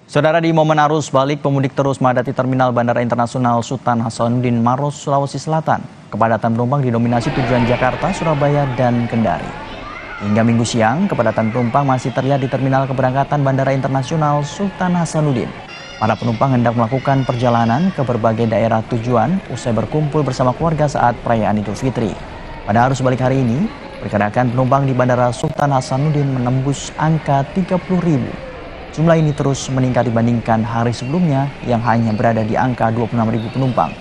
Saudara, di momen arus balik, pemudik terus memadati Terminal Bandara Internasional Sultan Hasanuddin Maros, Sulawesi Selatan. Kepadatan penumpang didominasi tujuan Jakarta, Surabaya, dan Kendari. Hingga Minggu siang, kepadatan penumpang masih terlihat di Terminal Keberangkatan Bandara Internasional Sultan Hasanuddin. Para penumpang hendak melakukan perjalanan ke berbagai daerah tujuan usai berkumpul bersama keluarga saat perayaan Idul Fitri. Pada arus balik hari ini, pergerakan penumpang di Bandara Sultan Hasanuddin menembus angka 30.000. Jumlah ini terus meningkat dibandingkan hari sebelumnya yang hanya berada di angka 26.000 penumpang.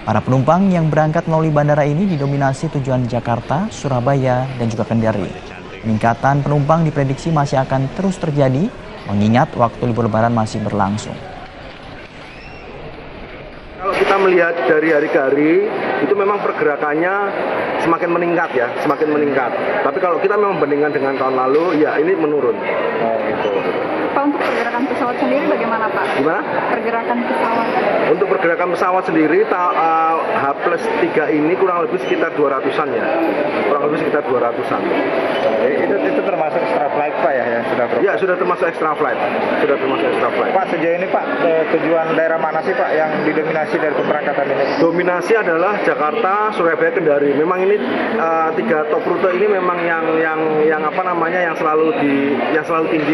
Para penumpang yang berangkat melalui bandara ini didominasi tujuan Jakarta, Surabaya, dan juga Kendari. Peningkatan penumpang diprediksi masih akan terus terjadi mengingat waktu libur lebaran masih berlangsung. Kalau kita melihat dari hari ke hari, itu memang pergerakannya semakin meningkat ya, semakin meningkat. Tapi kalau kita memang bandingkan dengan tahun lalu, ya ini menurun. Oh, gitu. Pak, untuk pergerakan pesawat sendiri bagaimana Pak? Gimana? Pergerakan pesawat. Untuk pergerakan pesawat sendiri, H+3 ini kurang lebih sekitar 200-an ya. Kurang lebih sekitar 200-an. Itu termasuk extra flight Pak ya yang sudah beroperasi? Ya, sudah termasuk extra flight. Sudah termasuk extra flight. Pak, sejauh ini Pak, tujuan daerah mana sih Pak yang didominasi dari pemberangkatan ini? Dominasi adalah Jakarta, Surabaya, Kendari. Memang ini tiga top rute ini memang yang selalu tinggi.